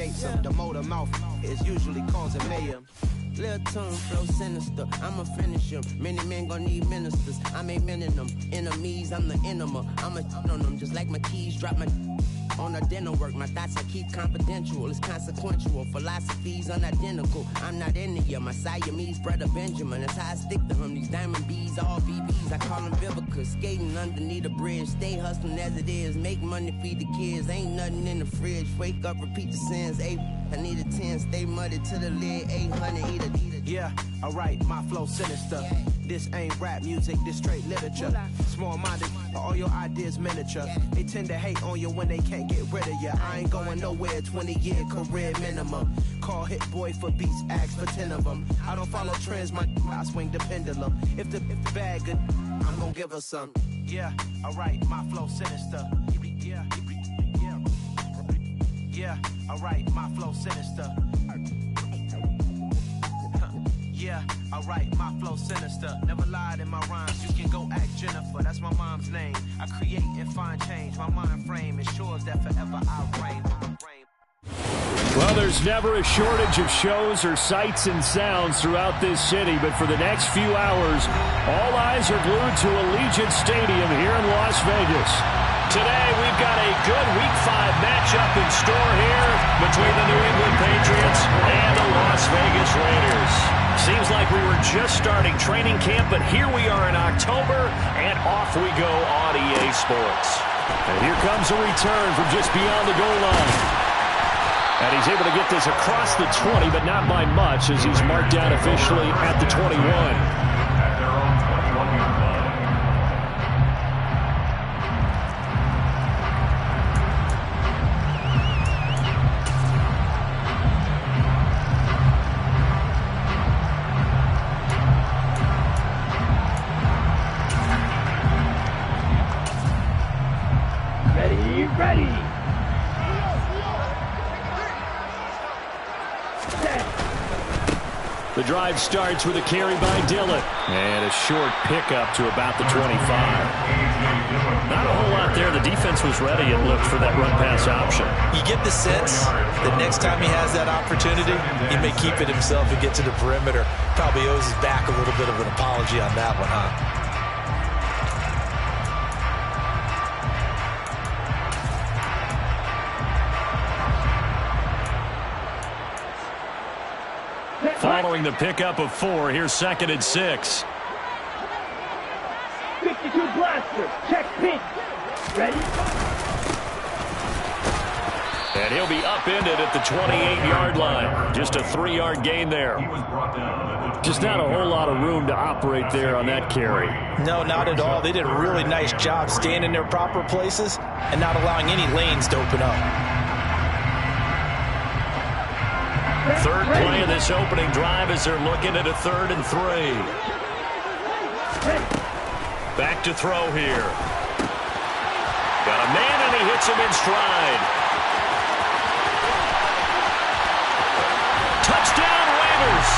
creates them. The motor mouth is usually causing mayhem. Lil' tune, flow sinister, I'ma finish him. Many men gon' need ministers, I'm a men in them. Enemies, I'm the enema, I'ma on them. Just like my keys, drop my on a dental work. My thoughts I keep confidential, it's consequential. Philosophies unidentical, I'm not into you. My Siamese brother Benjamin, that's how I stick to him. These diamond bees, all BBs, I call them Vivica. Skating underneath a bridge, stay hustling as it is. Make money, feed the kids, ain't nothing in the fridge. Wake up, repeat the sins, I need a 10, stay muddy to the lid, 800, eat a. Yeah, alright, my flow sinister. Yeah. This ain't rap music, this straight literature. Small-minded, all your ideas miniature. They tend to hate on you when they can't get rid of you. I ain't going nowhere, 20-year career minimum. Call Hit Boy for beats, ask for 10 of them. I don't follow trends, I swing the pendulum. If the bag good, I'm gonna give her some. Yeah, alright, my flow sinister. Yeah, alright, my flow sinister. Yeah, alright, my flow sinister. Never lied in my rhymes, you can go ask Jennifer. That's my mom's name. I create and find change. My mind frame ensures that forever I reign. Well, there's never a shortage of shows or sights and sounds throughout this city, but for the next few hours, all eyes are glued to Allegiant Stadium here in Las Vegas. Today, we've got a good Week 5 matchup in store here between the New England Patriots and the Las Vegas Raiders. Seems like we were just starting training camp, but here we are in October, and off we go on EA Sports. And here comes a return from just beyond the goal line. And he's able to get this across the 20, but not by much, as he's marked down officially at the 21. Ready. The drive starts with a carry by Dillon. And a short pickup to about the 25. Not a whole lot there. The defense was ready, it looked, for that run-pass option. You get the sense that next time he has that opportunity, he may keep it himself and get to the perimeter. Probably owes his back a little bit of an apology on that one, huh? Following the pickup of 4, here's 2nd and 6. 52 blaster, check pink. Ready? And he'll be upended at the 28-yard line. Just a 3-yard gain there. Just not a whole lot of room to operate there on that carry. No, not at all. They did a really nice job staying in their proper places and not allowing any lanes to open up. Third play of this opening drive as they're looking at a 3rd and 3. Back to throw here. Got a man and he hits him in stride. Touchdown Raiders.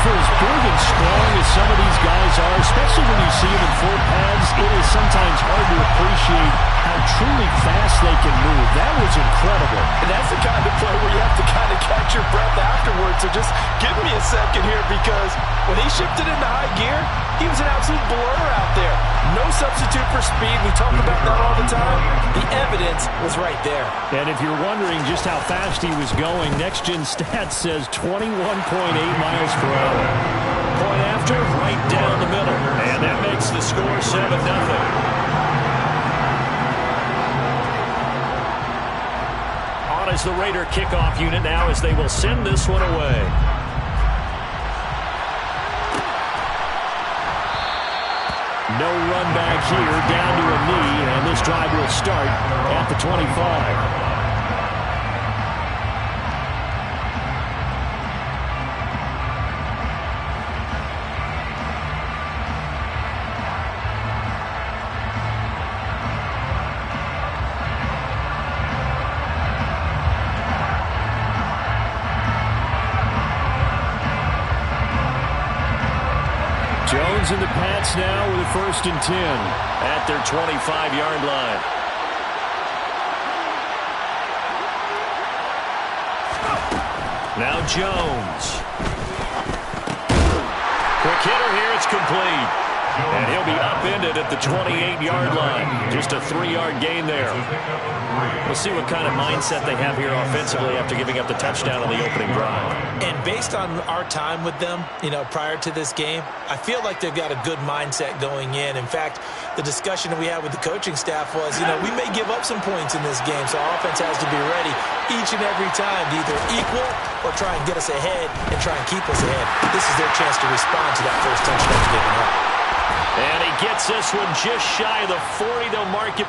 For as big and strong as some of these guys are, especially when you see them in 4 pads, it is sometimes hard to appreciate how truly fast they can move. That was incredible. And that's the kind of play where you have to kind of catch your breath afterwards. So just give me a second here, because when he shifted into high gear, he was an absolute blur out there. No substitute for speed. We talk about that all the time. The evidence was right there. And if you're wondering just how fast he was going, Next Gen Stats says 21.8 miles per hour. Point after, right down the middle. And that makes the score 7-0. As the Raider kickoff unit now, as they will send this one away. No run back here, down to a knee, and this drive will start at the 25. Jones and the Pats now with a 1st and 10 at their 25-yard line. Now Jones. Quick hitter here. It's complete. And he'll be upended at the 28-yard line. Just a 3-yard gain there. We'll see what kind of mindset they have here offensively after giving up the touchdown on the opening drive. And based on our time with them, prior to this game, I feel like they've got a good mindset going in. In fact, the discussion that we had with the coaching staff was, we may give up some points in this game, so our offense has to be ready each and every time to either equal or try and get us ahead and try and keep us ahead. This is their chance to respond to that first touchdown given up. And he gets this one just shy of the 40. They'll mark it.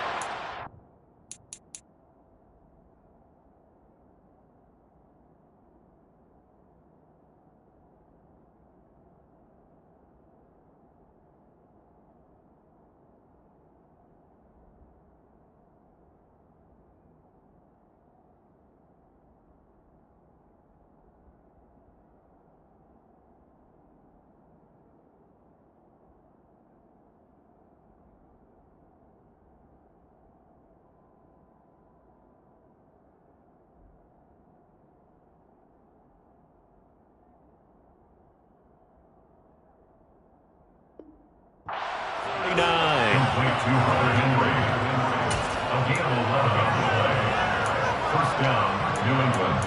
First down, New England.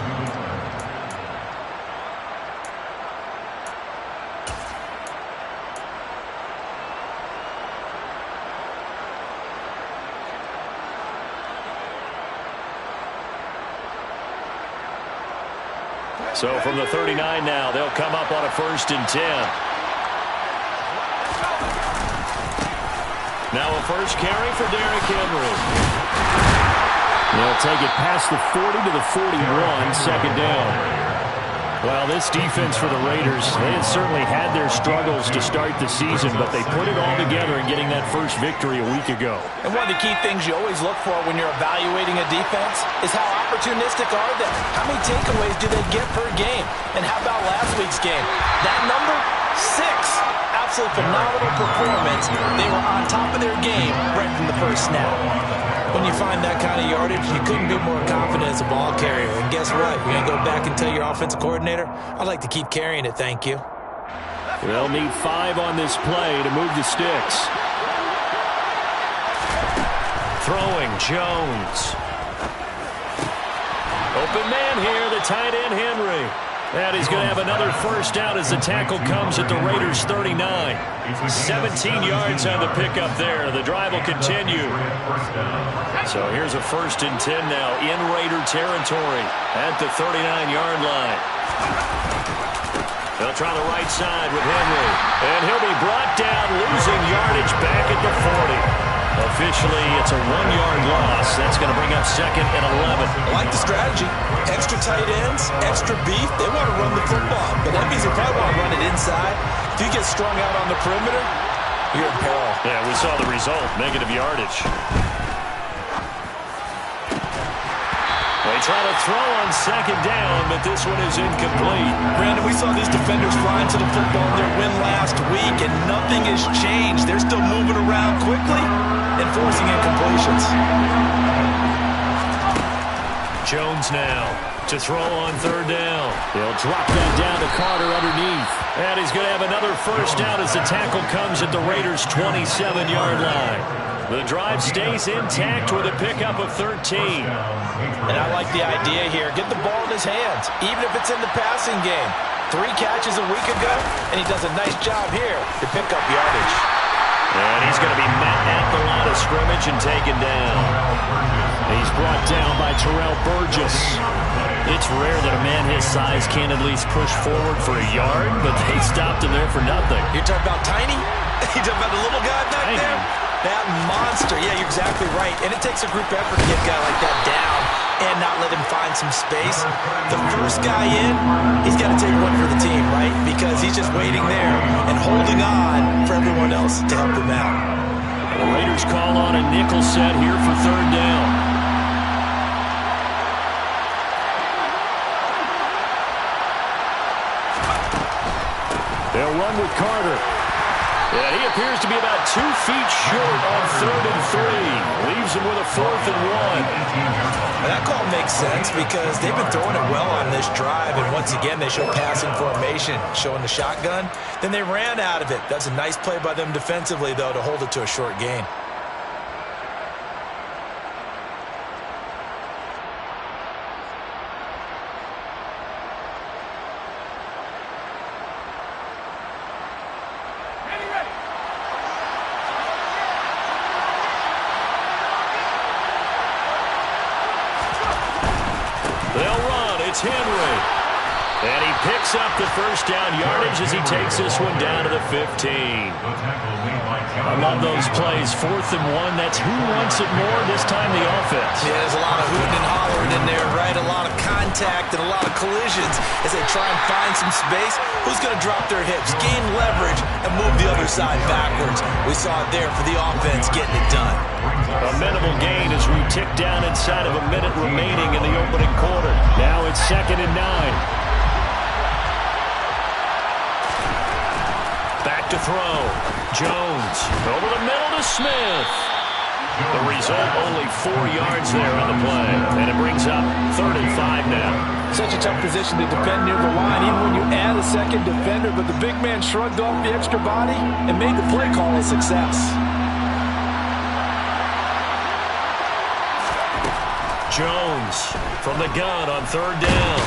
So from the 39 now, they'll come up on a 1st and 10. Now a first carry for Derrick Henry. They'll take it past the 40 to the 41, 2nd down. Well, this defense for the Raiders, they had certainly had their struggles to start the season, but they put it all together in getting that first victory a week ago. And one of the key things you always look for when you're evaluating a defense is how opportunistic are they? How many takeaways do they get per game? And how about last week's game? That number, 6. Absolutely phenomenal performance. They were on top of their game right from the first snap. When you find that kind of yardage, you couldn't be more confident as a ball carrier. And guess what? You're going to go back and tell your offensive coordinator, I'd like to keep carrying it, thank you. They'll need 5 on this play to move the sticks. Throwing, Jones. Open man here, the tight end, Henry. And he's going to have another first down as the tackle comes at the Raiders' 39. 17 yards on the pickup there. The drive will continue. So here's a 1st and 10 now in Raider territory at the 39-yard line. They'll try the right side with Henry. And he'll be brought down, losing yardage back at the 40. Officially, it's a 1-yard loss. That's going to bring up 2nd and 11. I like the strategy. Extra tight ends, extra beef. They want to run the football, but that means they probably want to run it inside. If you get strung out on the perimeter, you're in peril. Yeah, we saw the result, negative yardage. They try to throw on 2nd down, but this one is incomplete. Brandon, we saw these defenders flying to the football in their win last week, and nothing has changed. They're still moving around quickly and forcing incompletions. Jones now to throw on 3rd down. He'll drop that down to Carter underneath. And he's going to have another first down as the tackle comes at the Raiders' 27-yard line. The drive stays intact with a pickup of 13. And I like the idea here. Get the ball in his hands, even if it's in the passing game. 3 catches a week ago, and he does a nice job here to pick up yardage. And he's going to be met at the line of scrimmage and taken down. He's brought down by Terrell Burgess. It's rare that a man his size can't at least push forward for a yard, but they stopped him there for nothing. You're talking about tiny? You're talking about the little guy back Tiny. there? That monster. Yeah, you're exactly right. And it takes a group effort to get a guy like that down and not let him find some space. The first guy in, he's got to take one for the team, right? Because he's just waiting there and holding on for everyone else to help him out. The Raiders call on a nickel set here for 3rd down. They'll run with Carter. Yeah, he appears to be about 2 feet short on 3rd and 3. Leaves him with a 4th and 1. And that call makes sense because they've been throwing it well on this drive, and once again they show passing formation, showing the shotgun. Then they ran out of it. That's a nice play by them defensively, though, to hold it to a short gain. Henry. And he picks up the first down yardage as he takes this one down to the 15. I love those plays. 4th and 1. That's who wants it more, this time the offense. Yeah, there's a lot of hooting and hollering in there, right? A lot of contact and a lot of collisions as they try and find some space. Who's going to drop their hips, gain leverage, and move the other side backwards? We saw it there for the offense getting it done. A minimal gain as we tick down inside of a minute remaining in the opening quarter. Now it's 2nd and 9. Back to throw. Jones over the middle to Smith. The result, only 4 yards there on the play. And it brings up 3rd and 5 now. Such a tough position to defend near the line, even when you add a second defender. But the big man shrugged off the extra body and made the play call a success. Jones from the gun on 3rd down.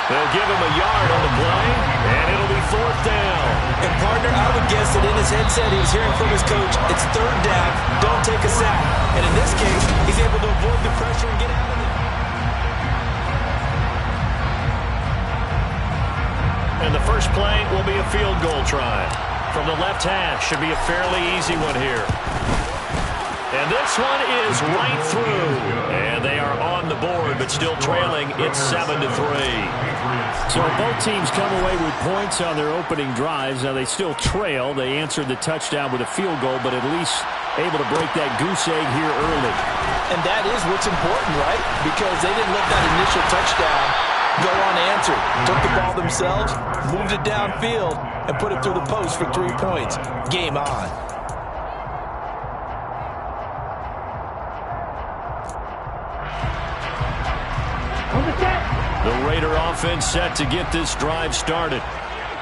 They'll give him a yard on the play, and it'll be 4th down. And, partner, I would guess that in his headset he was hearing from his coach, it's 3rd down, don't take a sack. And in this case, he's able to avoid the pressure and get out of it. And the first play will be a field goal try. From the left hash, should be a fairly easy one here. And this one is right through. And they are on the board, but still trailing. It's 7-3. So both teams come away with points on their opening drives. Now they still trail. They answered the touchdown with a field goal, but at least able to break that goose egg here early. And that is what's important, right? Because they didn't let that initial touchdown go unanswered. Took the ball themselves, moved it downfield, and put it through the post for 3 points. Game on. The Raider offense set to get this drive started.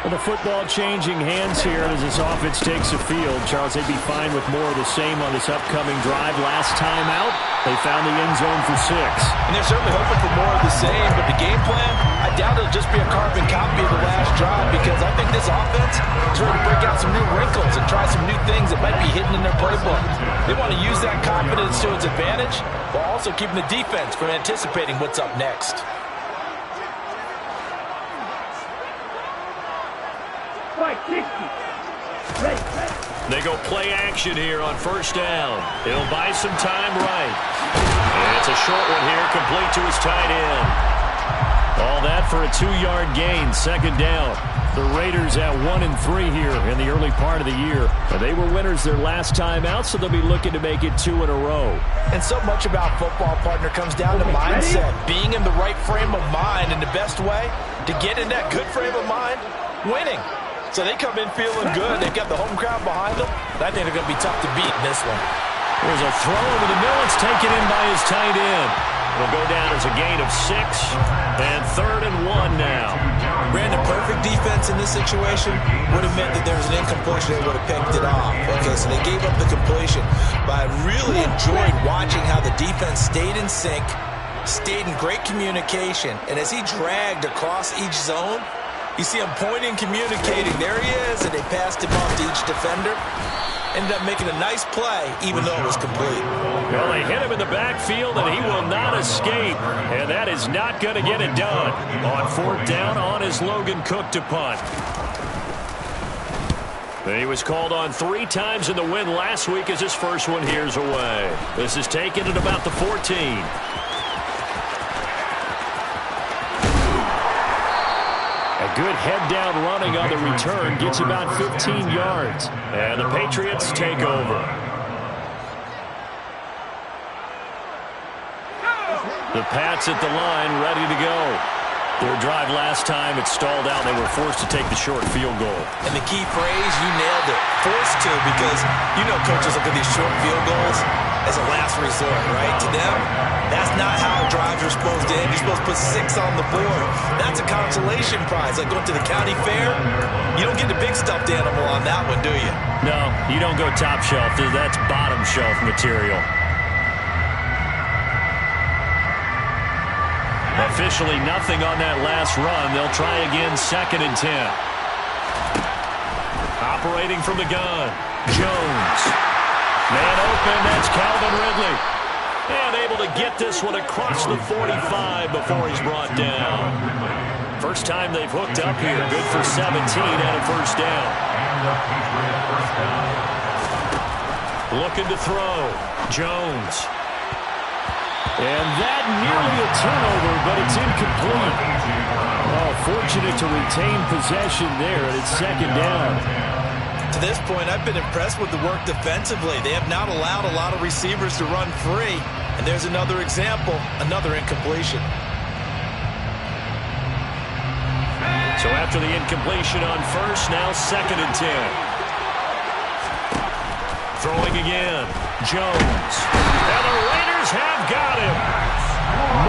Well, the football changing hands here as this offense takes the field. Charles, they'd be fine with more of the same on this upcoming drive. Last time out, they found the end zone for 6. And they're certainly hoping for more of the same, but the game plan, I doubt it'll just be a carbon copy of the last drive because I think this offense is ready to break out some new wrinkles and try some new things that might be hidden in their playbook. They want to use that confidence to its advantage while also keeping the defense from anticipating what's up next. They go play action here on 1st down. It'll buy some time right. And it's a short one here, complete to his tight end. All that for a 2-yard gain, 2nd down. The Raiders at 1-3 here in the early part of the year. And they were winners their last time out, so they'll be looking to make it 2 in a row. And so much about football, partner, comes down to mindset. Being in the right frame of mind, and the best way to get in that good frame of mind, winning. So they come in feeling good. They've got the home crowd behind them. I think they're going to be tough to beat in this one. There's a throw over the middle. It's taken in by his tight end. It'll go down as a gain of 6. And 3rd and 1 now. Brandon, perfect defense in this situation would have meant that there was an incompletion. They would have picked it off. Okay, so they gave up the completion. But I really enjoyed watching how the defense stayed in sync, stayed in great communication. And as he dragged across each zone, you see him pointing, communicating. There he is, and they passed him off to each defender. Ended up making a nice play, even though it was complete. Well, they hit him in the backfield, and he will not escape. And that is not going to get it done. On 4th down, on is Logan Cook to punt. He was called on 3 times in the win last week as his first one here's away. This is taken at about the 14. A good head-down running on the return gets about 15 yards. And the Patriots take over. The Pats at the line, ready to go. Their drive last time, it stalled out. They were forced to take the short field goal. And the key phrase, you nailed it. Forced to, because you know coaches look at these short field goals as a last resort, right? To them, that's not how drives are supposed to end. You're supposed to put 6 on the board. That's a consolation prize. Like going to the county fair, you don't get the big stuffed animal on that one, do you? No, you don't go top shelf. That's bottom shelf material. Officially nothing on that last run. They'll try again, 2nd and 10. Operating from the gun, Jones. Man open, that's Calvin Ridley. And able to get this one across the 45 before he's brought down. First time they've hooked up here. Good for 17 and a first down. Looking to throw, Jones. And that nearly a turnover, but it's incomplete. Oh, fortunate to retain possession there, and it's 2nd down. To this point, I've been impressed with the work defensively. They have not allowed a lot of receivers to run free. And there's another example, another incompletion. So after the incompletion on first, now 2nd and 10. Throwing again, Jones. And the Raiders have got him.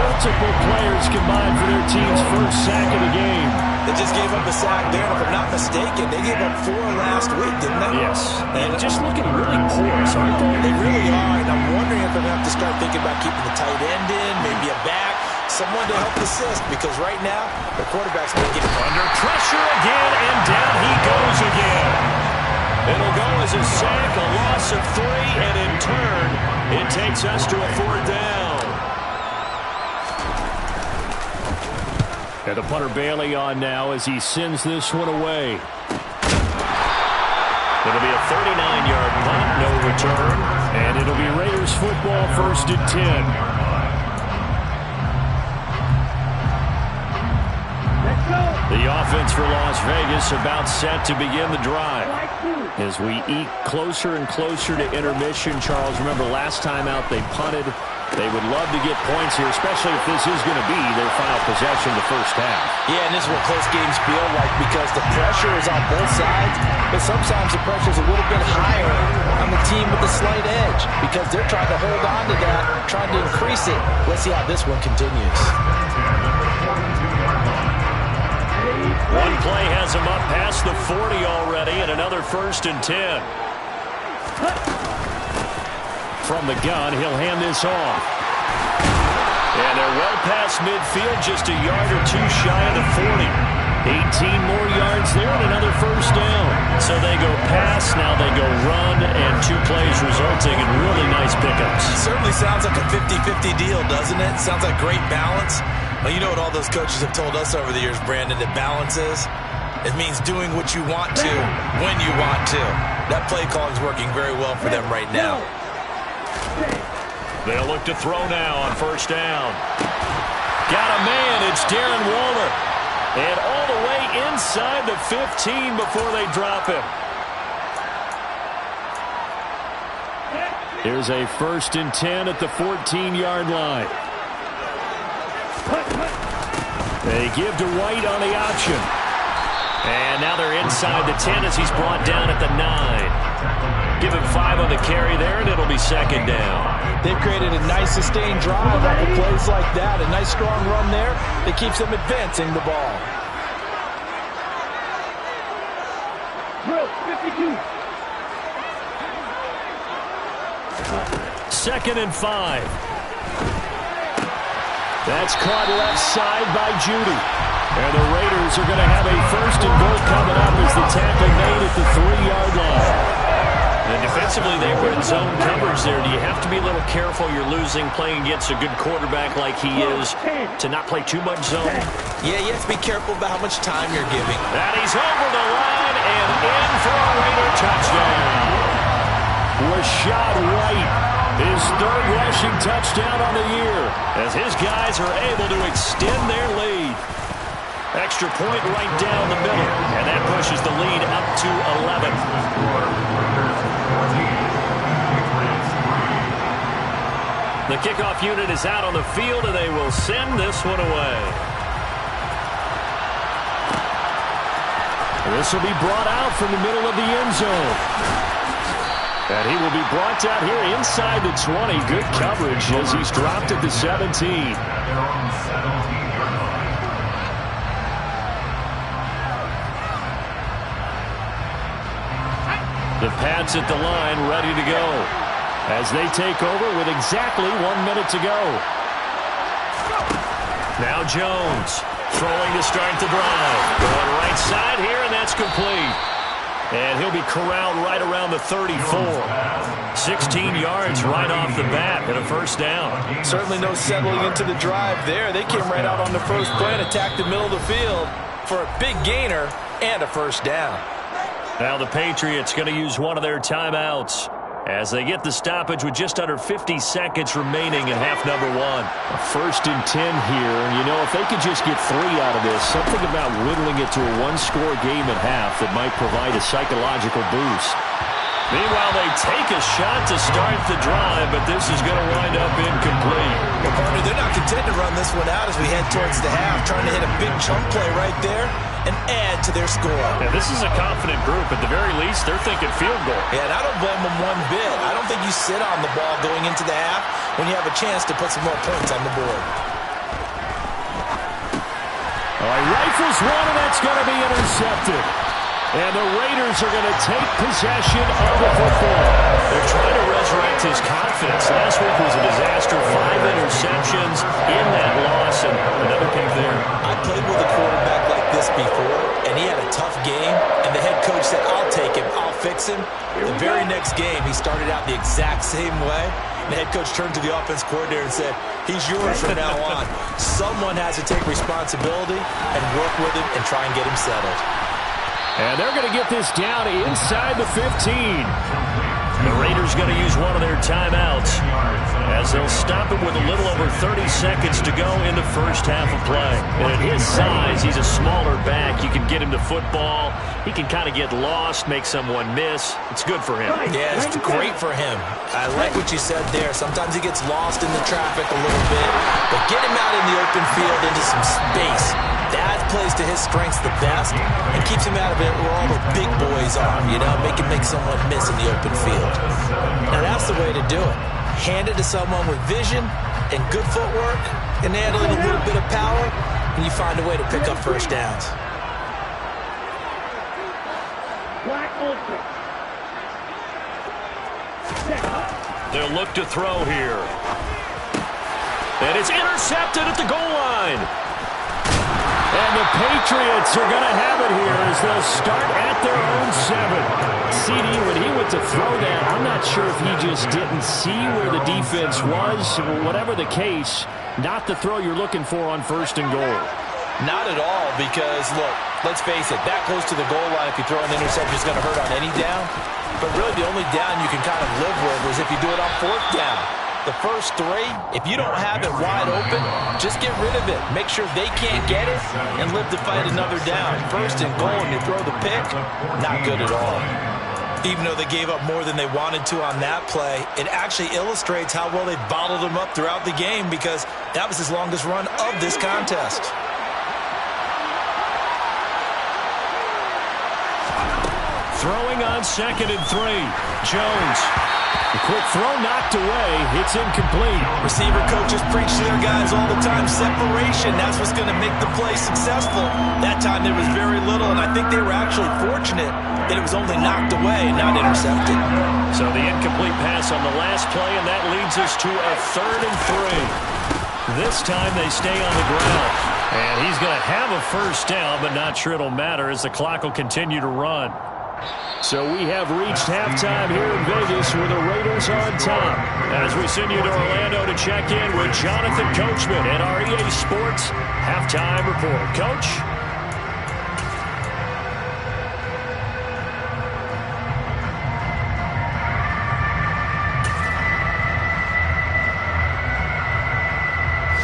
Multiple players combined for their team's first sack of the game. They just gave up a sack there, and if I'm not mistaken, they gave up 4 last week, didn't they? Yes. And just looking really porous, aren't they? They really are, and I'm wondering if I'm going to have to start thinking about keeping the tight end in, maybe a back, someone to help assist, because right now, the quarterback's going to get under pressure again, and down he goes again. It'll go as a sack, a loss of 3, and in turn, it takes us to a 4th down. And the punter Bailey on now as he sends this one away. It'll be a 39-yard punt, no return, and it'll be Raiders football, 1st and 10. The offense for Las Vegas about set to begin the drive. As we eke closer and closer to intermission, Charles, remember last time out they punted. They would love to get points here, especially if this is going to be their final possession the first half. Yeah, and this is what close games feel like because the pressure is on both sides, but sometimes the pressure is a little bit higher on the team with the slight edge because they're trying to hold on to that, trying to increase it. Let's see how this one continues. One play has him up past the 40 already, and another 1st and 10. From the gun, he'll hand this off. And they're well past midfield, just a yard or 2 shy of the 40. 18 more yards there and another first down. So they go pass, now they go run, and 2 plays resulting in really nice pickups. Certainly sounds like a 50-50 deal, doesn't it? Sounds like great balance. Well, you know what all those coaches have told us over the years, Brandon, that balance is? It means doing what you want to when you want to. That play calling is working very well for them right now. They'll look to throw now on first down. Got a man, it's Darren Waller. And all the way inside the 15 before they drop him. Here's a 1st and 10 at the 14-yard line. They give to White on the option. And now they're inside the 10 as he's brought down at the 9. Give him 5 on the carry there, and it'll be 2nd down. They've created a nice sustained drive off of plays like that. A nice strong run there that keeps them advancing the ball. Drill 52. 2nd and 5. That's caught left side by Judy. And the Raiders are going to have a 1st and goal coming up as the tackle made at the 3-yard line. And defensively, they were in zone coverage there. Do you have to be a little careful? You're losing, playing against a good quarterback like he is, to not play too much zone? Yeah, you have to be careful about how much time you're giving. And he's over the line and in for a Raider touchdown. Rashad White, his 3rd rushing touchdown on the year, as his guys are able to extend their lead. Extra point right down the middle, and that pushes the lead up to 11. The kickoff unit is out on the field, and they will send this one away. This will be brought out from the middle of the end zone. And he will be brought out here inside the 20. Good coverage as he's dropped at the 17. The Pats at the line ready to go as they take over with exactly 1 minute to go. Now Jones throwing to start the drive. Going right side here, and that's complete. And he'll be corralled right around the 34. 16 yards right off the bat and a first down. Certainly no settling into the drive there. They came right out on the first play and attacked the middle of the field for a big gainer and a first down. Now the Patriots going to use one of their timeouts as they get the stoppage with just under 50 seconds remaining in half number 1. A 1st and 10 here, and you know, if they could just get 3 out of this, something about whittling it to a one-score game at half that might provide a psychological boost. Meanwhile, they take a shot to start the drive, but this is going to wind up incomplete. Well, partner, they're not content to run this one out as we head towards the half, trying to hit a big chunk play right there and add to their score. Yeah, this is a confident group. At the very least, they're thinking field goal. Yeah, and I don't blame them one bit. I don't think you sit on the ball going into the half when you have a chance to put some more points on the board. All right, rifles one, and that's going to be intercepted. And the Raiders are going to take possession of the football. They're trying to resurrect his confidence. Last week was a disaster. 5 interceptions in that loss, and another pick there. I played with a quarterback like this before, and he had a tough game, and the head coach said, I'll take him, I'll fix him. The very next game, he started out the exact same way. The head coach turned to the offense coordinator and said, he's yours from now on. Someone has to take responsibility and work with him and try and get him settled. And they're going to get this down inside the 15. The Raiders going to use one of their timeouts as they'll stop it with a little over 30 seconds to go in the first half of play. And at his size, he's a smaller back. You can get him to football. He can kind of get lost, make someone miss. It's good for him. Yeah, it's great for him. I like what you said there. Sometimes he gets lost in the traffic a little bit, but get him out in the open field into some space. That plays to his strengths the best and keeps him out of it where all the big boys are, you know, make someone miss in the open field. Now, that's the way to do it. Hand it to someone with vision and good footwork and handling a little bit of power, and you find a way to pick up first downs. They'll look to throw here. And it's intercepted at the goal line. And the Patriots are going to have it here as they'll start at their own 7. CD, when he went to throw that, I'm not sure if he just didn't see where the defense was. Whatever the case, not the throw you're looking for on 1st and goal. Not at all, because, look, let's face it, that goes to the goal line. If you throw an interception, it's going to hurt on any down. But really, the only down you can kind of live with is if you do it on 4th down. The first 3, if you don't have it wide open, just get rid of it. Make sure they can't get it and live to fight another down. 1st and goal and you throw the pick, not good at all. Even though they gave up more than they wanted to on that play, it actually illustrates how well they bottled them up throughout the game because that was his longest run of this contest. Throwing on 2nd and 3. Jones. The quick throw knocked away. It's incomplete. Receiver coaches preach to their guys all the time. Separation, that's what's going to make the play successful. That time there was very little, and I think they were actually fortunate that it was only knocked away, not intercepted. So the incomplete pass on the last play, and that leads us to a 3rd and 3. This time they stay on the ground. And he's going to have a first down, but not sure it'll matter as the clock will continue to run. So we have reached halftime here in Vegas where the Raiders are on top. As we send you to Orlando to check in with Jonathan Coachman at our EA Sports Halftime Report. Coach?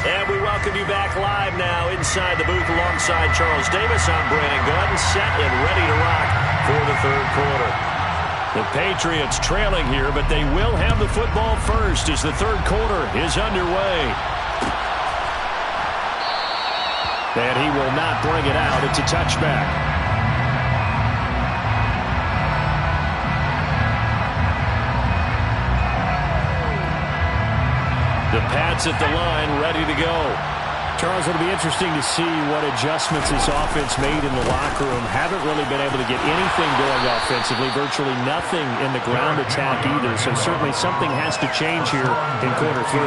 And we welcome you back live now inside the booth alongside Charles Davis. I'm Brandon Gunn, set and ready to rock for the 3rd quarter. The Patriots trailing here, but they will have the football first as the 3rd quarter is underway. And he will not bring it out. It's a touchback. The Pats at the line, ready to go. Charles, it'll be interesting to see what adjustments this offense made in the locker room. Haven't really been able to get anything going offensively, virtually nothing in the ground attack either. So certainly something has to change here in quarter 3.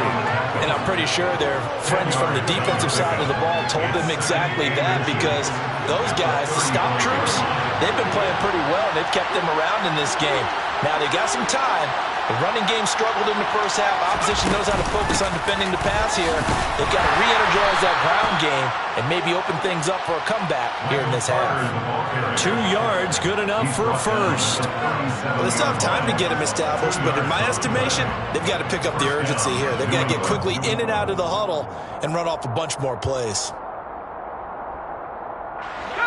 And I'm pretty sure their friends from the defensive side of the ball told them exactly that, because those guys, the stop troops, they've been playing pretty well, and they've kept them around in this game. Now they got some time. The running game struggled in the first half. Opposition knows how to focus on defending the pass here. They've got to re-energize that ground game and maybe open things up for a comeback here in this half. 2 yards, good enough for a first. Well, they still have time to get them established, but in my estimation, they've got to pick up the urgency here. They've got to get quickly in and out of the huddle and run off a bunch more plays.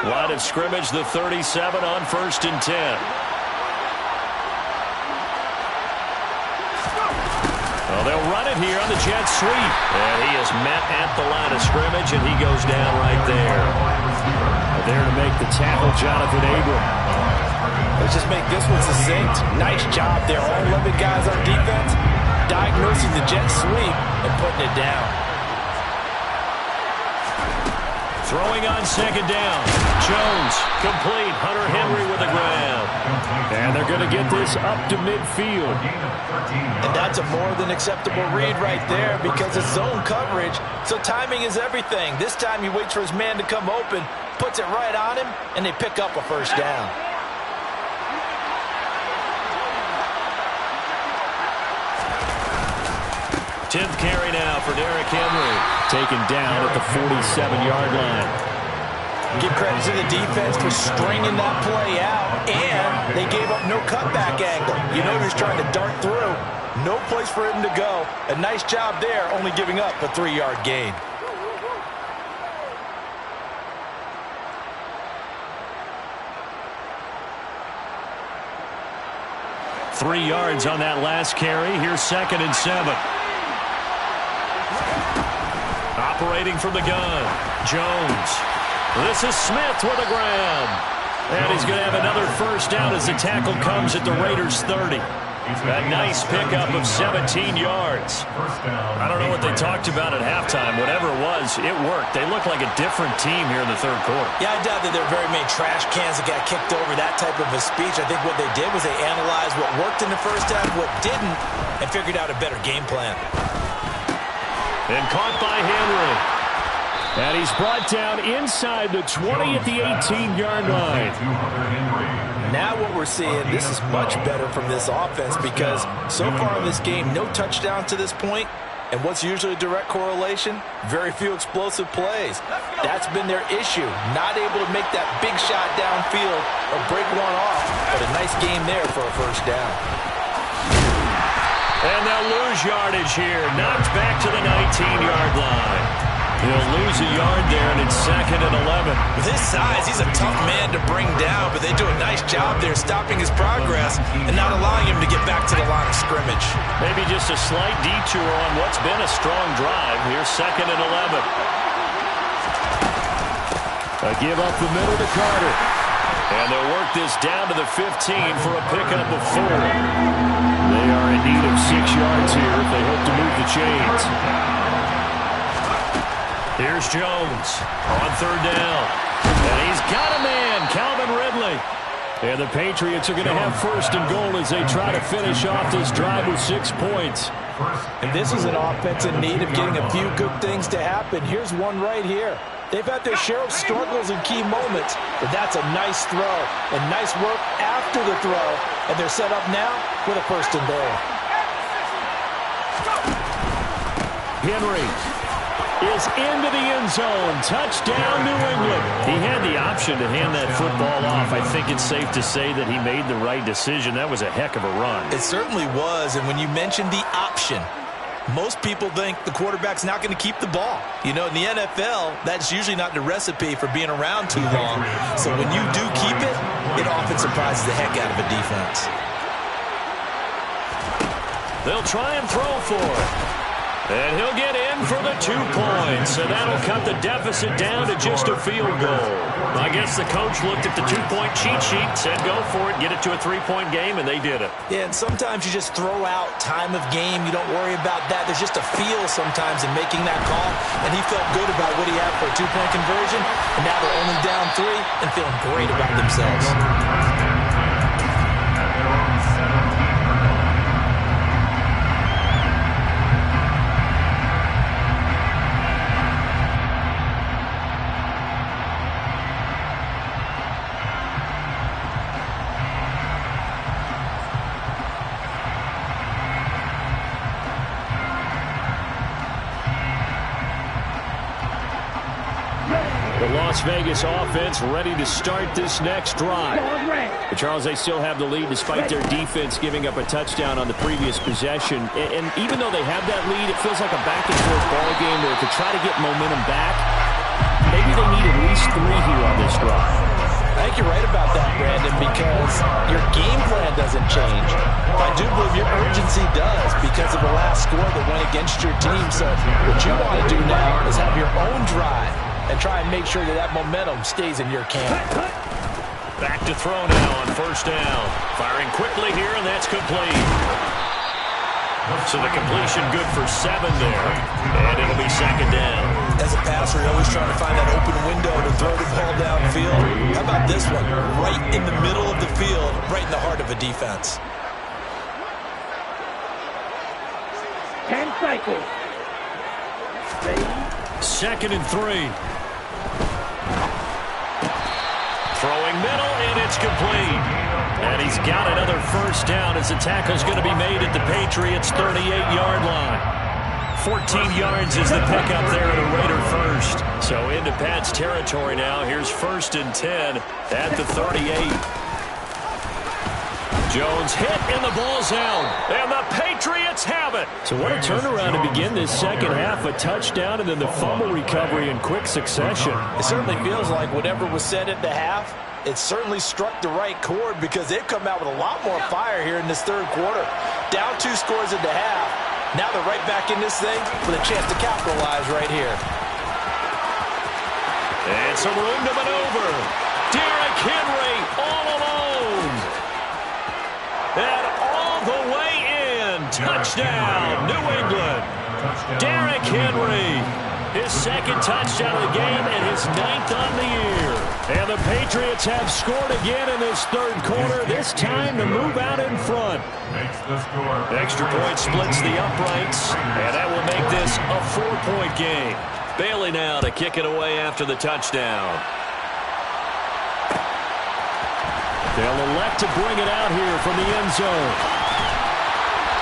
Line of scrimmage, the 37 on 1st and 10. Well, they'll run it here on the jet sweep. And he is met at the line of scrimmage, and he goes down right there. There to make the tackle, Jonathan Abram. Let's just make this one succinct. Nice job there. All 11 guys on defense diagnosing the jet sweep and putting it down. Throwing on 2nd down. Jones, complete. Hunter Henry with the grab. And they're going to get this up to midfield. And that's a more than acceptable read right there, because it's zone coverage, so timing is everything. This time he waits for his man to come open, puts it right on him, and they pick up a first down. Tenth carry now for Derrick Henry. Taken down at the 47-yard line. Give credit to the defense for stringing that play out, and they gave up no cutback angle. You know he's trying to dart through. No place for him to go. A nice job there, only giving up a 3-yard gain. Three yards on that last carry. Here's 2nd and 7. Operating from the gun, Jones. This is Smith with a grab. And he's going to have another first down as the tackle comes at the Raiders' 30. A nice pickup of 17 yards. I don't know what they talked about at halftime. Whatever it was, it worked. They look like a different team here in the 3rd quarter. Yeah, I doubt that there are very many trash cans that got kicked over, that type of a speech. I think what they did was they analyzed what worked in the first half, what didn't, and figured out a better game plan. And caught by Henry. And he's brought down inside the 20 at the 18-yard line. Now what we're seeing, this is much better from this offense, because so far in this game, no touchdowns to this point. And what's usually a direct correlation? Very few explosive plays. That's been their issue. Not able to make that big shot downfield or break one off. But a nice game there for a first down. And they'll lose yardage here. Knocked back to the 19-yard line. He'll lose a yard there, and it's 2nd and 11. With his size, he's a tough man to bring down, but they do a nice job there stopping his progress and not allowing him to get back to the line of scrimmage. Maybe just a slight detour on what's been a strong drive. Here's 2nd and 11. A give up the middle to Carter. And they'll work this down to the 15 for a pickup of 4. They are in need of 6 yards here if they hope to move the chains. Here's Jones on 3rd down. And he's got a man, Calvin Ridley. And the Patriots are going to have 1st and goal as they try to finish off this drive with 6 points. And this is an offense in need of getting a few good things to happen. Here's one right here. They've had their share of struggles in key moments, but that's a nice throw and nice work after the throw. And they're set up now with a 1st and goal. Henry is into the end zone. Touchdown, New England. He had the option to hand that football off. I think it's safe to say that he made the right decision. That was a heck of a run. It certainly was, and when you mentioned the option, most people think the quarterback's not going to keep the ball. You know, in the NFL, that's usually not the recipe for being around too long. So when you do keep it, it often surprises the heck out of a defense. They'll try and throw for it. And he'll get in for the 2 points, and that'll cut the deficit down to just a field goal. I guess the coach looked at the 2-point cheat sheet, said go for it, get it to a 3-point game, and they did it. Yeah, and sometimes you just throw out time of game. You don't worry about that. There's just a feel sometimes in making that call, and he felt good about what he had for a 2-point conversion, and now they're only down 3 and feeling great about themselves. The Las Vegas offense ready to start this next drive. But Charles, they still have the lead despite their defense giving up a touchdown on the previous possession. And even though they have that lead, it feels like a back-and-forth ball game where to try to get momentum back, maybe they need at least 3 here on this drive. I think you're right about that, Brandon, because your game plan doesn't change. I do believe your urgency does because of the last score that went against your team. So what you want to do now is have your own drive and try and make sure that that momentum stays in your camp. Back to throw now on first down. Firing quickly here, and that's complete. So the completion good for 7 there, and it'll be second down. As a passer, you're always trying to find that open window to throw the ball downfield. How about this one? Right in the middle of the field, right in the heart of a defense. 10 cycles. Ready? 2nd and 3. Throwing middle, and it's complete. And he's got another first down as the tackle's going to be made at the Patriots' 38-yard line. 14 yards is the pickup there at a Raider first. So into Pat's territory now. Here's 1st and 10 at the 38. Jones hit, and the ball's out. And the Patriots have it. So what a turnaround to begin this second half. A touchdown and then the fumble recovery in quick succession. It certainly feels like whatever was said at the half, it certainly struck the right chord because they've come out with a lot more fire here in this 3rd quarter. Down 2 scores at the half. Now they're right back in this thing with a chance to capitalize right here. And some room to maneuver. Derrick Henry all alone. And all the way in. Touchdown, New England. Derrick Henry. His 2nd touchdown of the game and his 9th on the year. And the Patriots have scored again in this 3rd quarter. This time to move out in front. Extra point splits the uprights. And that will make this a 4-point game. Bailey now to kick it away after the touchdown. They'll elect to bring it out here from the end zone.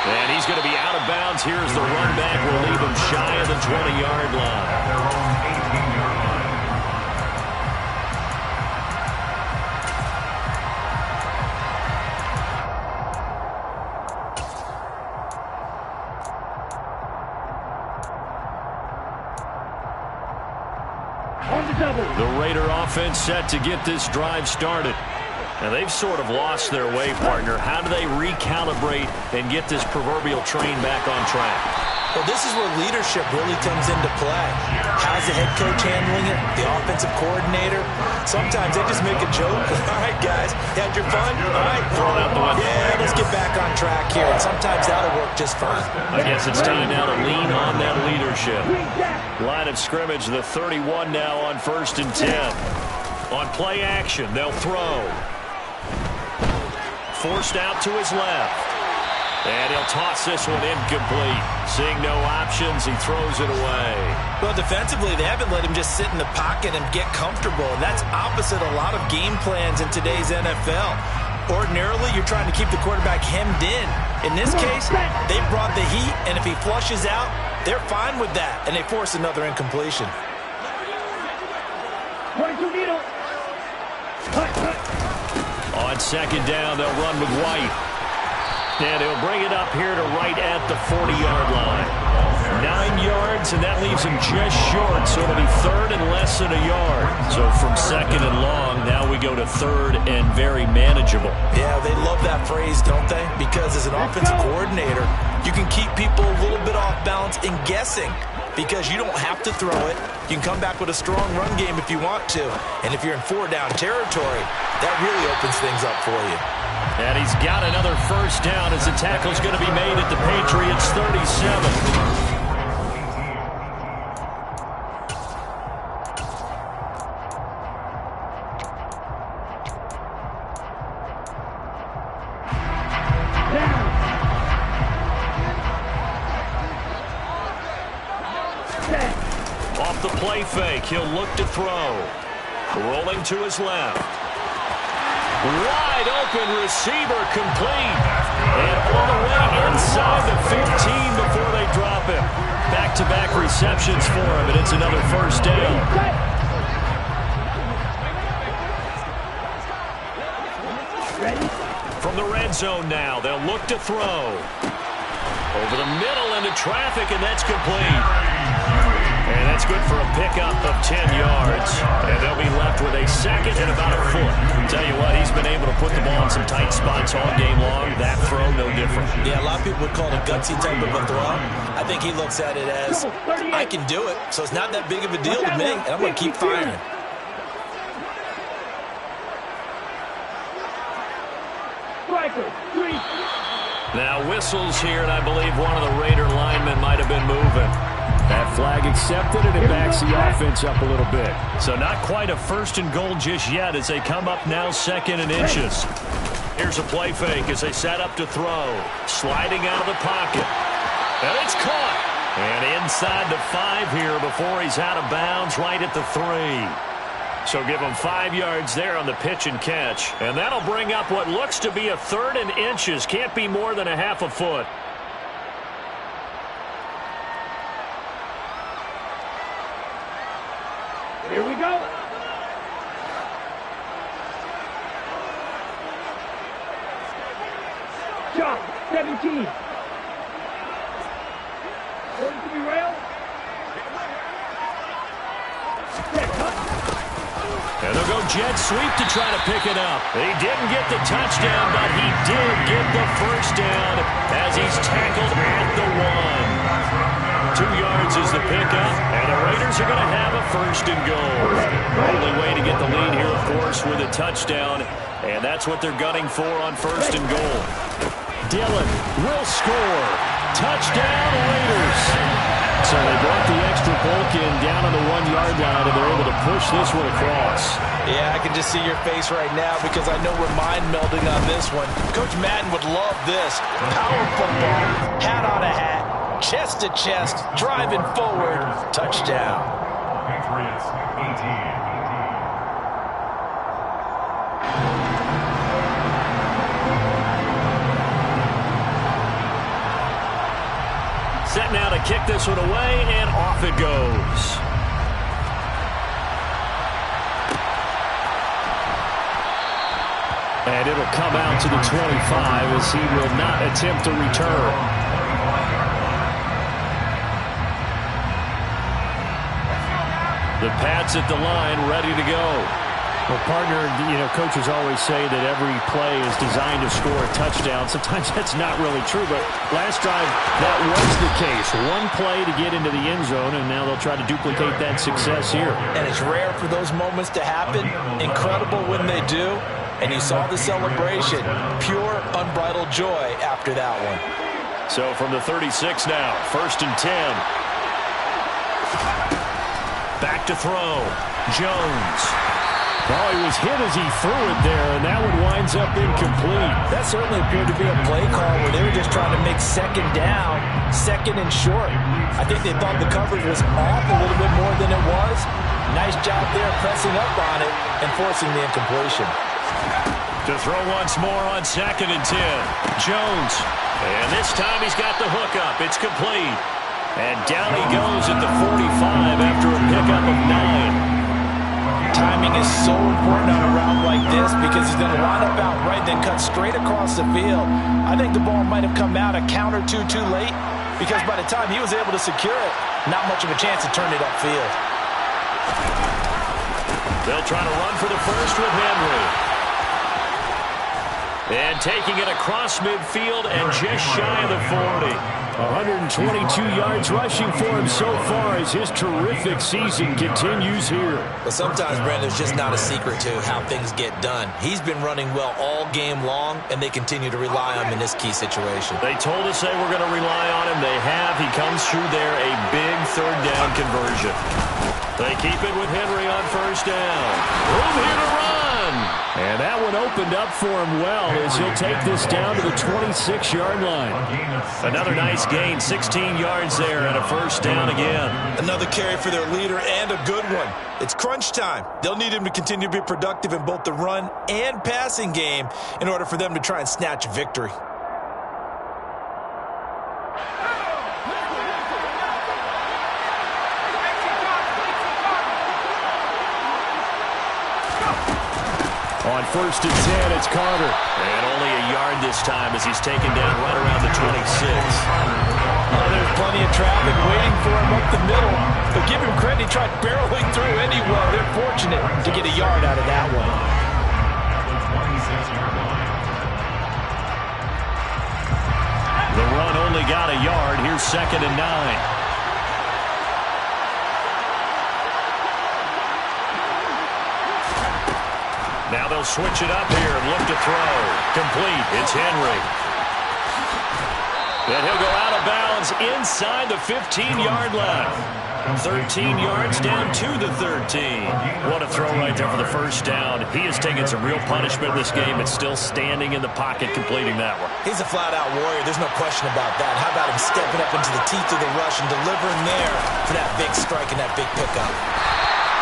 And he's going to be out of bounds. Here's the run back. Will leave him shy of the 20-yard line. The Raider offense set to get this drive started. And they've sort of lost their way, partner. How do they recalibrate and get this proverbial train back on track? Well, this is where leadership really comes into play. How's the head coach handling it? The offensive coordinator? Sometimes they just make a joke. All right, guys, had your fun? All right, throw it out the window. Yeah, let's get back on track here. And sometimes that'll work just fine. I guess it's time now to lean on that leadership. Line of scrimmage, the 31 now on 1st and 10. On play action, they'll throw. Forced out to his left. And he'll toss this one incomplete. Seeing no options, he throws it away. Well, defensively, they haven't let him just sit in the pocket and get comfortable. And that's opposite a lot of game plans in today's NFL. Ordinarily, you're trying to keep the quarterback hemmed in. In this case, they brought the heat, and if he flushes out, they're fine with that. And they force another incompletion. On 2nd down, they'll run with White. And he'll bring it up here to right at the 40-yard line. 9 yards, and that leaves him just short, so it'll be third and less than a yard. So from second and long, now we go to third and very manageable. Yeah, they love that phrase, don't they? Because as an offensive coordinator, you can keep people a little bit off balance and guessing because you don't have to throw it. You can come back with a strong run game if you want to. And if you're in 4-down territory, that really opens things up for you. And he's got another first down as the tackle's going to be made at the Patriots' 37. Off the play fake, he'll look to throw. Rolling to his left. Wide open receiver complete. And all the way inside the 15 before they drop him. Back-to-back receptions for him, and it's another first down. From the red zone now, they'll look to throw. Over the middle into traffic, and that's complete. And that's good for a pickup of 10 yards. And they'll be left with a second and about a foot. Tell you what, he's been able to put the ball in some tight spots all game long. That throw, no different. Yeah, a lot of people would call it a gutsy type of a throw. I think he looks at it as, I can do it, so it's not that big of a deal to me, and I'm going to keep firing. Now whistles here, and I believe one of the Raider linemen might have been moving. That flag accepted, and it backs the offense up a little bit. So not quite a first and goal just yet as they come up now second and inches. Here's a play fake as they set up to throw. Sliding out of the pocket. And it's caught. And inside the 5 here before he's out of bounds right at the 3. So give him 5 yards there on the pitch and catch. And that'll bring up what looks to be a third and inches. Can't be more than a half a foot. Here we go. Shot, 17. Going to be rail. And they'll go jet sweep to try to pick it up. He didn't get the touchdown, but he did get the first down as he's tackled at the 1. 2 yards is the pickup, and the Raiders are going to have a first and goal. Only way to get the lead here, of course, with a touchdown, and that's what they're gunning for on first and goal. Dillon will score. Touchdown, Raiders. So they brought the extra bulk in down on the 1-yard line, and they're able to push this one across. Yeah, I can just see your face right now because I know we're mind melding on this one. Coach Madden would love this. Power football, hat on a hat, chest to chest, driving forward, touchdown. Patriots 18. Set now to kick this one away, and off it goes. And it'll come out to the 25 as he will not attempt to return. The Pats at the line, ready to go. Well, partner, coaches always say that every play is designed to score a touchdown. Sometimes that's not really true, but last drive, that was the case. One play to get into the end zone, and now they'll try to duplicate that success here. And it's rare for those moments to happen. Incredible when they do. And you saw the celebration. Pure, unbridled joy after that one. So from the 36 now, 1st and 10. Back to throw. Jones. Oh, he was hit as he threw it there, and that one winds up incomplete. That certainly appeared to be a play call where they were just trying to make second down, second and short. I think they thought the coverage was off a little bit more than it was. Nice job there pressing up on it and forcing the incompletion. To throw once more on 2nd and 10. Jones. And this time he's got the hook up. It's complete. And down he goes at the 45 after a pickup of 9. Timing is so important on a route like this because he's going to line up out right, then cut straight across the field. I think the ball might have come out a count or two too late, because by the time he was able to secure it, not much of a chance to turn it upfield. They'll try to run for the first with Henry. And taking it across midfield and just shy of the 40. 122 yards rushing for him so far as his terrific season continues here. But sometimes, Brandon, there's just not a secret to how things get done. He's been running well all game long, and they continue to rely on him in this key situation. They told us they were going to rely on him. They have. He comes through there, a big third down conversion. They keep it with Henry on first down. Room here to run. And that one opened up for him well as he'll take this down to the 26-yard line. Another nice gain, 16 yards there and a first down again. Another carry for their leader and a good one. It's crunch time. They'll need him to continue to be productive in both the run and passing game in order for them to try and snatch a victory. On first and 10, it's Carter. And only a yard this time as he's taken down right around the 26. There's plenty of traffic waiting for him up the middle. But give him credit, he tried barreling through anyway. They're fortunate to get a yard out of that one. The run only got a yard. Here's 2nd and 9. Now they'll switch it up here and look to throw. Complete. It's Henry. And he'll go out of bounds inside the 15-yard line. 13 yards down to the 13. What a throw right there for the first down. He has taken some real punishment in this game, but still standing in the pocket completing that one. He's a flat-out warrior. There's no question about that. How about him stepping up into the teeth of the rush and delivering there for that big strike and that big pickup?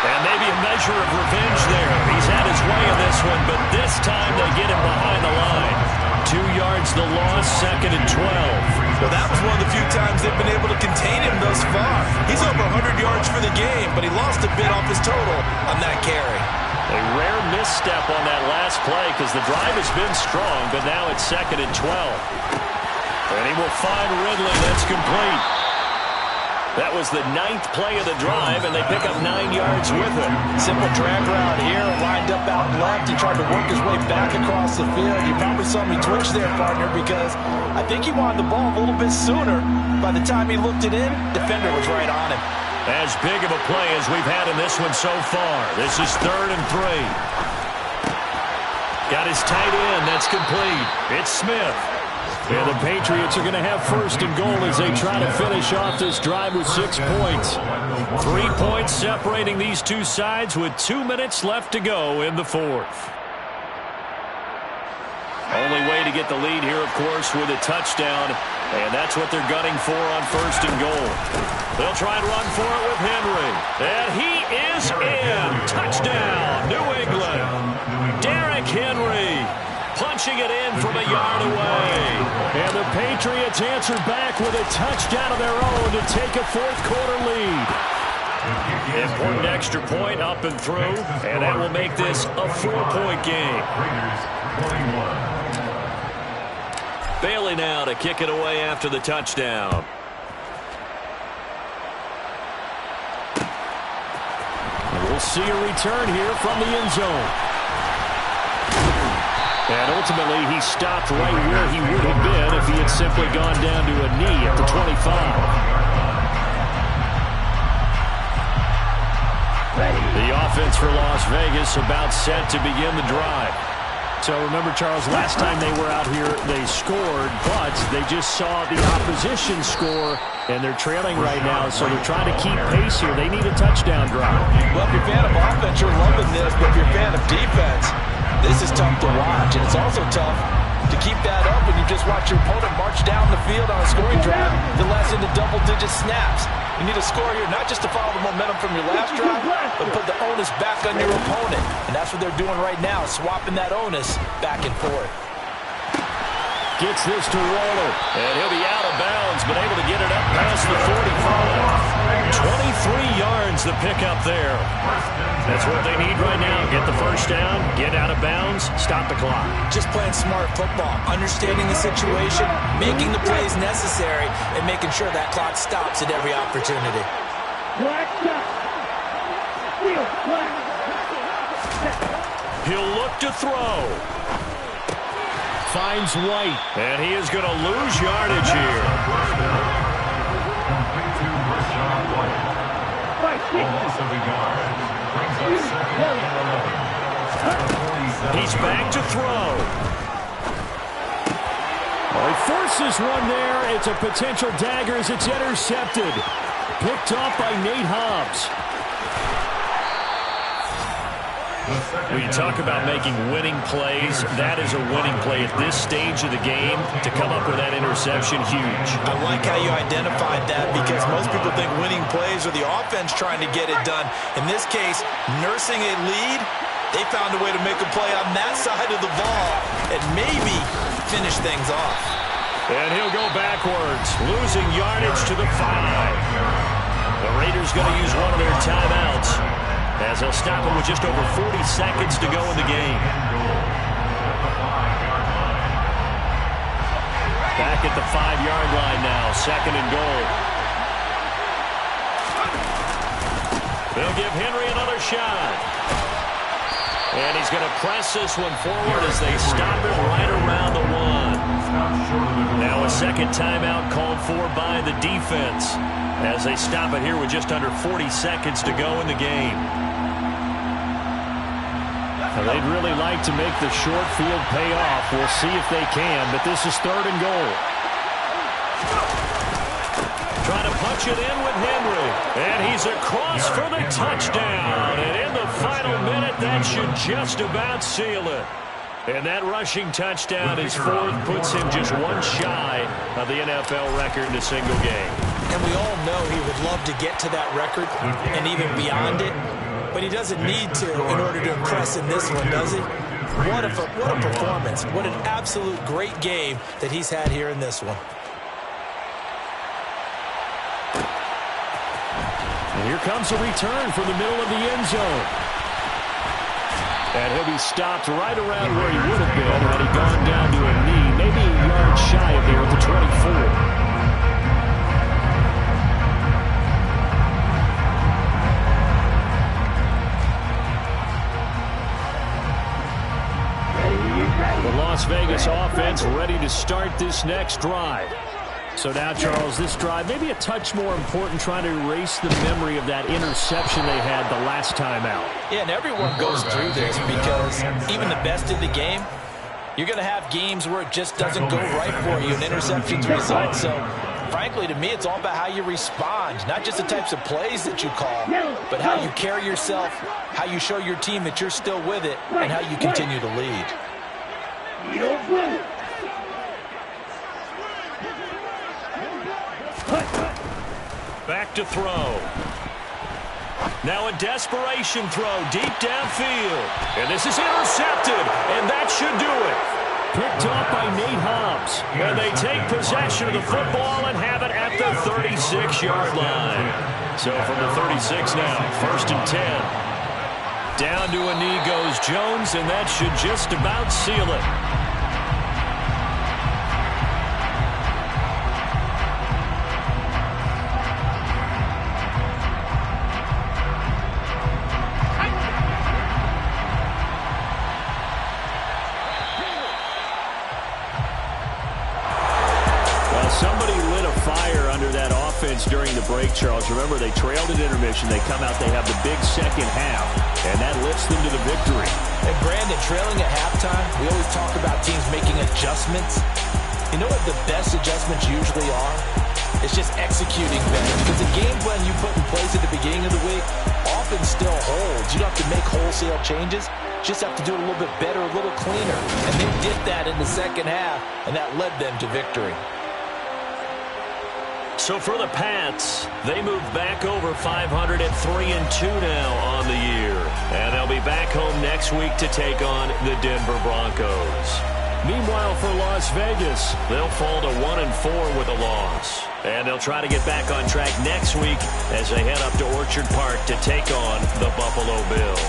And maybe a measure of revenge there. He's had his way in this one, but this time they get him behind the line. 2 yards the loss, 2nd and 12. Well, that was one of the few times they've been able to contain him thus far. He's over 100 yards for the game, but he lost a bit off his total on that carry. A rare misstep on that last play because the drive has been strong, but now it's 2nd and 12. And he will find Ridley. That's complete. That was the 9th play of the drive, and they pick up 9 yards with it. Simple drag route here, lined up out left. He tried to work his way back across the field. You probably saw me twitch there, partner, because I think he wanted the ball a little bit sooner. By the time he looked it in, defender was right on him. As big of a play as we've had in this one so far. This is 3rd and 3. Got his tight end. That's complete. It's Smith. And the Patriots are going to have 1st and goal as they try to finish off this drive with 6 points. 3 points separating these two sides with 2 minutes left to go in the 4th. Only way to get the lead here, of course, with a touchdown. And that's what they're gunning for on 1st and goal. They'll try and run for it with Henry. And he is in. Touchdown, New England. Derrick Henry. Punching it in from a yard away. And the Patriots answer back with a touchdown of their own to take a 4th quarter lead. Important extra point up and through, and that will make this a 4-point game. Bailey now to kick it away after the touchdown. And we'll see a return here from the end zone. And ultimately, he stopped right where he would have been if he had simply gone down to a knee at the 25. The offense for Las Vegas about set to begin the drive. So remember, Charles, last time they were out here, they scored, but they just saw the opposition score, and they're trailing right now, so they're trying to keep pace here. They need a touchdown drive. Well, if you're a fan of offense, you're loving this, but if you're a fan of defense, this is tough to watch, and it's also tough to keep that up when you just watch your opponent march down the field on a scoring drive to last into double-digit snaps. You need a score here, not just to follow the momentum from your last drive, but put the onus back on your opponent. And that's what they're doing right now, swapping that onus back and forth. Gets this to Waller. And he'll be out of bounds, but able to get it up past the 45. 23 yards the pickup there. That's what they need right now. Get the first down, get out of bounds, stop the clock. Just playing smart football, understanding the situation, making the plays necessary, and making sure that clock stops at every opportunity. Black shot. Steal, black. He'll look to throw. Finds White, and he is going to lose yardage here. He's back to throw. Well, he forces one there. It's a potential dagger as it's intercepted. Picked off by Nate Hobbs. When you talk about making winning plays, that is a winning play at this stage of the game. To come up with that interception, huge. I like how you identified that because most people think winning plays are the offense trying to get it done. In this case, nursing a lead, they found a way to make a play on that side of the ball and maybe finish things off. And he'll go backwards, losing yardage to the 5. The Raiders going to use one of their timeouts, as they'll stop him with just over 40 seconds to go in the game. Back at the 5-yard line now, 2nd and goal. They'll give Henry another shot. And he's going to press this one forward as they stop it right around the 1. Now a second timeout called for by the defense, as they stop it here with just under 40 seconds to go in the game. Now, they'd really like to make the short field pay off. We'll see if they can, but this is 3rd and goal. Trying to punch it in with Henry. And he's across for the touchdown. And in the final minute, that should just about seal it. And that rushing touchdown is 4th, puts him just one shy of the NFL record in a single game. And we all know he would love to get to that record and even beyond it. But he doesn't need to in order to impress in this one, does he? What a performance. What an absolute great game that he's had here in this one. And here comes a return from the middle of the end zone. And he'll be stopped right around where he would have been had he gone down to a knee, maybe a yard shy of there at the 24. The Las Vegas offense ready to start this next drive. So now, Charles, this drive maybe a touch more important, trying to erase the memory of that interception they had the last time out. Yeah, and everyone goes through this because even the best in the game, you're going to have games where it just doesn't go right for you, and interceptions result. So, frankly, to me, it's all about how you respond, not just the types of plays that you call, but how you carry yourself, how you show your team that you're still with it, and how you continue to lead. Back to throw. Now a desperation throw deep downfield. And this is intercepted, and that should do it. Picked off by Nate Hobbs. And they take possession of the football and have it at the 36-yard line. So from the 36 now, 1st and 10. Down to a knee goes Jones, and that should just about seal it. Somebody lit a fire under that offense during the break, Charles. Remember, they trailed at intermission. They come out, they have the big second half, and that lifts them to the victory. And Brandon, trailing at halftime, we always talk about teams making adjustments. You know what the best adjustments usually are? It's just executing better. Because the game plan you put in place at the beginning of the week often still holds. You don't have to make wholesale changes. Just have to do it a little bit better, a little cleaner. And they did that in the second half, and that led them to victory. So for the Pats, they move back over 500 at 3-2 now on the year. And they'll be back home next week to take on the Denver Broncos. Meanwhile, for Las Vegas, they'll fall to 1-4 with a loss. And they'll try to get back on track next week as they head up to Orchard Park to take on the Buffalo Bills.